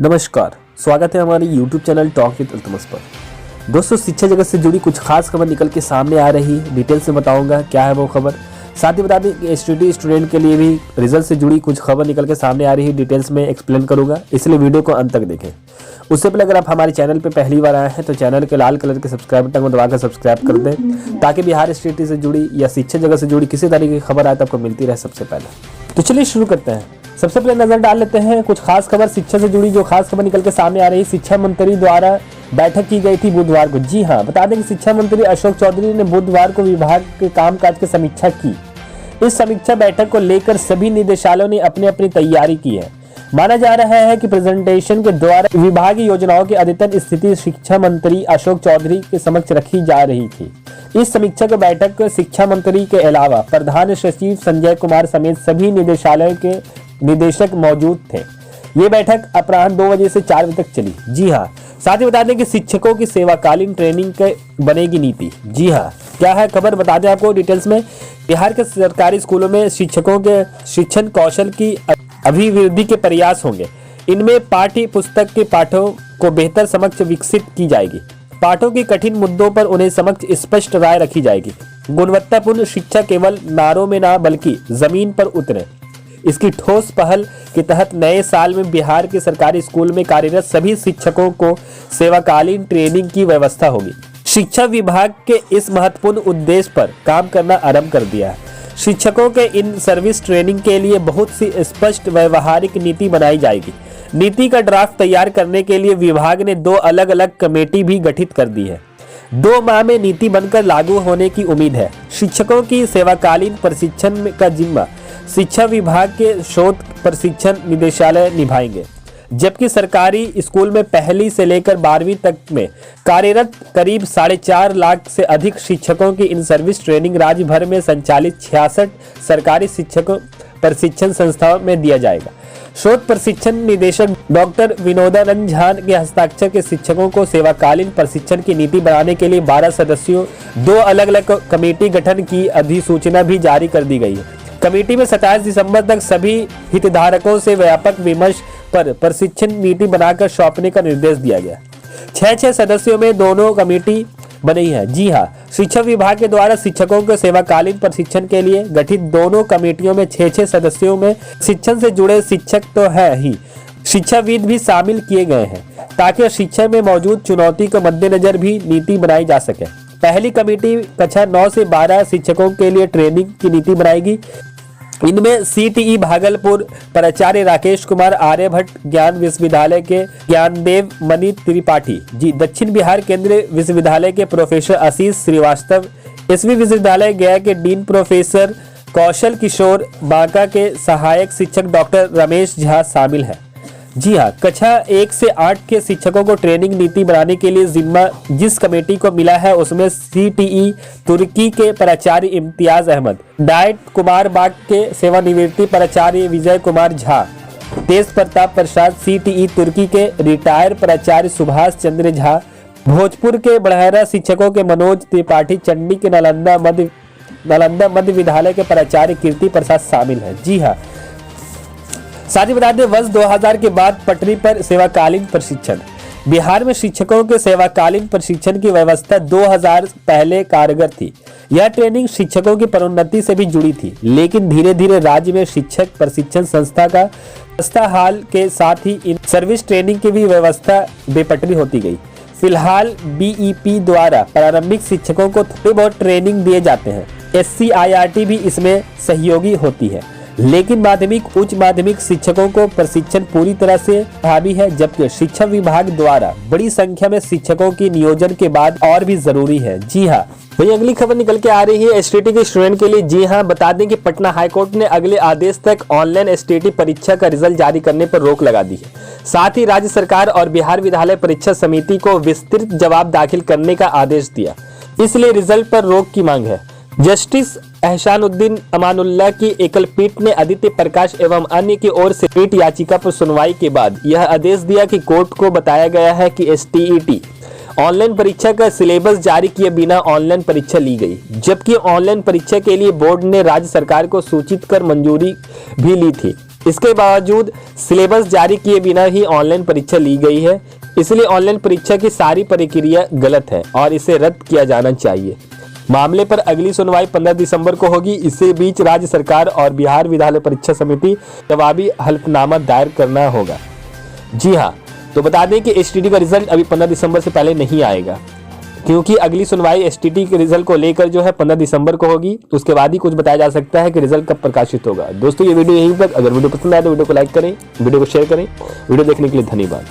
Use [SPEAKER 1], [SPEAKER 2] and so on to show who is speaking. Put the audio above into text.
[SPEAKER 1] नमस्कार, स्वागत है हमारे YouTube channel talk with Altamas पर। दोस्तों, शिक्षा जगत से जुड़ी कुछ खास खबर निकल के सामने आ रही है। डिटेल से बताऊंगा क्या है वो खबर। साथ ही बता दें कि एसटीटी स्टूडेंट के लिए भी रिजल्ट से जुड़ी कुछ खबर निकल के सामने आ रही है। डिटेल्स में एक्सप्लेन करूंगा, इसलिए वीडियो को अंत तक देखें। उससे पहले अगर आप हमारे चैनल पर पहली बार आए हैं तो चैनल के लाल कलर के सब्सक्राइब बटन को दबाकर सब्सक्राइब कर दें, ताकि बिहार एसटीटी से जुड़ी या शिक्षा जगत से जुड़ी किसी तरीके की खबर आए तो आपको मिलती रहे सबसे पहले। तो चलिए शुरू करते हैं। सबसे पहले नजर डाल लेते हैं कुछ खास खबर शिक्षा से जुड़ी। जो खास खबर निकल के सामने आ रही है, शिक्षा मंत्री द्वारा बैठक की गई थी बुधवार को। जी हां, बता दें कि शिक्षा मंत्री अशोक चौधरी ने बुधवार को विभाग के कामकाज की समीक्षा की। इस समीक्षा बैठक को लेकर सभी निदेशालयों ने अपनी अपनी तैयारी की है। माना जा रहा है कि प्रेजेंटेशन के द्वारा विभागीय योजनाओं की अद्यतन स्थिति शिक्षा मंत्री अशोक चौधरी के समक्ष रखी जा रही थी। इस समीक्षा की बैठक शिक्षा मंत्री के अलावा प्रधान सचिव संजय कुमार समेत सभी निदेशालयों के निदेशक मौजूद थे। ये बैठक अपराह्न 2 बजे से 4 बजे तक चली। जी हाँ, साथ ही बता दें कि शिक्षकों की सेवाकालीन ट्रेनिंग के बनेगी नीति। जी हाँ, क्या है खबर बता दें आपको डिटेल्स में। बिहार के सरकारी स्कूलों में शिक्षकों के शिक्षण कौशल की अभिवृद्धि के प्रयास होंगे। इनमें पाठ्य पुस्तक के पाठों को बेहतर समक्ष विकसित की जाएगी। पाठों के कठिन मुद्दों पर उन्हें समक्ष स्पष्ट राय रखी जाएगी। गुणवत्तापूर्ण शिक्षा केवल नारों में ना बल्कि जमीन पर उतरे। इसकी ठोस पहल के तहत नए साल में बिहार के सरकारी स्कूल में कार्यरत सभी शिक्षकों को सेवाकालीन ट्रेनिंग की व्यवस्था होगी। शिक्षा विभाग के इस महत्वपूर्ण उद्देश्य पर काम करना आरंभ कर दिया है। शिक्षकों के इन सर्विस ट्रेनिंग के लिए बहुत सी स्पष्ट व्यवहारिक नीति बनाई जाएगी। नीति का ड्राफ्ट तैयार करने के लिए विभाग ने 2 अलग अलग कमेटी भी गठित कर दी है। 2 माह में नीति बनकर लागू होने की उम्मीद है। शिक्षकों की सेवाकालीन प्रशिक्षण का जिम्मा शिक्षा विभाग के शोध प्रशिक्षण निदेशालय निभाएंगे, जबकि सरकारी स्कूल में पहली से लेकर 12वीं तक में कार्यरत करीब 4.5 लाख से अधिक शिक्षकों की इन सर्विस ट्रेनिंग राज्य भर में संचालित 66 सरकारी शिक्षकों प्रशिक्षण संस्थाओं में दिया जाएगा। शोध प्रशिक्षण निदेशक डॉक्टर विनोदानंद झा के हस्ताक्षर के शिक्षकों को सेवाकालीन प्रशिक्षण की नीति बनाने के लिए 12 सदस्यों 2 अलग अलग कमेटी गठन की अधिसूचना भी जारी कर दी गई है। कमेटी में 27 दिसंबर तक सभी हितधारकों से व्यापक विमर्श पर प्रशिक्षण नीति बनाकर सौंपने का निर्देश दिया गया। 6 सदस्यों में दोनों कमेटी बनी है। जी हां, शिक्षा विभाग के द्वारा शिक्षकों के सेवाकालीन प्रशिक्षण के लिए गठित दोनों कमेटियों में 6 सदस्यों में शिक्षण से जुड़े शिक्षक तो है ही, शिक्षाविद भी शामिल किए गए हैं, ताकि शिक्षा में मौजूद चुनौती को मद्देनजर भी नीति बनाई जा सके। पहली कमेटी कक्षा 9 से 12 शिक्षकों के लिए ट्रेनिंग की नीति बनाएगी। इनमें सीटीई भागलपुर प्राचार्य राकेश कुमार, आर्यभट्ट ज्ञान विश्वविद्यालय के ज्ञानदेव मणि त्रिपाठी जी, दक्षिण बिहार केंद्रीय विश्वविद्यालय के प्रोफेसर आशीष श्रीवास्तव, एसवी विश्वविद्यालय गया के डीन प्रोफेसर कौशल किशोर, बांका के सहायक शिक्षक डॉक्टर रमेश झा शामिल है। जी हाँ, कक्षा 1 से 8 के शिक्षकों को ट्रेनिंग नीति बनाने के लिए जिम्मा जिस कमेटी को मिला है उसमें सीटीई तुर्की के प्राचार्य इम्तियाज अहमद, डाइट कुमार बाग के सेवानिवृत्ति प्राचार्य विजय कुमार झा, तेज प्रताप प्रसाद सीटीई तुर्की के रिटायर प्राचार्य सुभाष चंद्र झा, भोजपुर के बढ़हरा शिक्षकों के मनोज त्रिपाठी, चंडी के नालंदा मध्य विद्यालय के प्राचार्य कीर्ति प्रसाद शामिल है। जी हाँ, साथ ही बता दें वर्ष 2000 के बाद पटरी पर सेवाकालीन प्रशिक्षण। बिहार में शिक्षकों के सेवाकालीन प्रशिक्षण की व्यवस्था 2000 पहले कारगर थी। यह ट्रेनिंग शिक्षकों की पदोन्नति से भी जुड़ी थी, लेकिन धीरे धीरे राज्य में शिक्षक प्रशिक्षण संस्था का व्यवस्था हाल के साथ ही इन सर्विस ट्रेनिंग की भी व्यवस्था बेपटरी होती गई। फिलहाल बीईपी द्वारा प्रारंभिक शिक्षकों को थोड़ी बहुत ट्रेनिंग दिए जाते हैं। SCIRT भी इसमें सहयोगी होती है, लेकिन माध्यमिक उच्च माध्यमिक शिक्षकों को प्रशिक्षण पूरी तरह से प्रभावी है, जबकि शिक्षा विभाग द्वारा बड़ी संख्या में शिक्षकों की नियोजन के बाद और भी जरूरी है। जी हाँ, वही अगली खबर निकल के आ रही है एसटीटी के स्टूडेंट के लिए। जी हाँ, बता दें कि पटना हाईकोर्ट ने अगले आदेश तक ऑनलाइन एसटीटी परीक्षा का रिजल्ट जारी करने पर रोक लगा दी है। साथ ही राज्य सरकार और बिहार विद्यालय परीक्षा समिति को विस्तृत जवाब दाखिल करने का आदेश दिया, इसलिए रिजल्ट पर रोक की मांग है। जस्टिस एहसानुद्दीन अमानुल्लाह की एकल पीठ ने आदित्य प्रकाश एवं अन्य की ओर से पीठ याचिका पर सुनवाई के बाद यह आदेश दिया कि कोर्ट को बताया गया है कि एसटीईटी ऑनलाइन परीक्षा का सिलेबस जारी किए बिना ऑनलाइन परीक्षा ली गई, जबकि ऑनलाइन परीक्षा के लिए बोर्ड ने राज्य सरकार को सूचित कर मंजूरी भी ली थी। इसके बावजूद सिलेबस जारी किए बिना ही ऑनलाइन परीक्षा ली गई है, इसलिए ऑनलाइन परीक्षा की सारी प्रक्रिया गलत है और इसे रद्द किया जाना चाहिए। मामले पर अगली सुनवाई 15 दिसंबर को होगी। इसी बीच राज्य सरकार और बिहार विद्यालय परीक्षा समिति जवाबी हलफनामा दायर करना होगा। जी हाँ, तो बता दें कि एसटीटी का रिजल्ट अभी 15 दिसंबर से पहले नहीं आएगा, क्योंकि अगली सुनवाई एसटीटी के रिजल्ट को लेकर जो है 15 दिसंबर को होगी। उसके बाद ही कुछ बताया जा सकता है कि रिजल्ट कब प्रकाशित होगा। दोस्तों, ये वीडियो यहीं तक। अगर वीडियो पसंद आए तो वीडियो को लाइक करें, वीडियो को शेयर करें। वीडियो देखने के लिए धन्यवाद।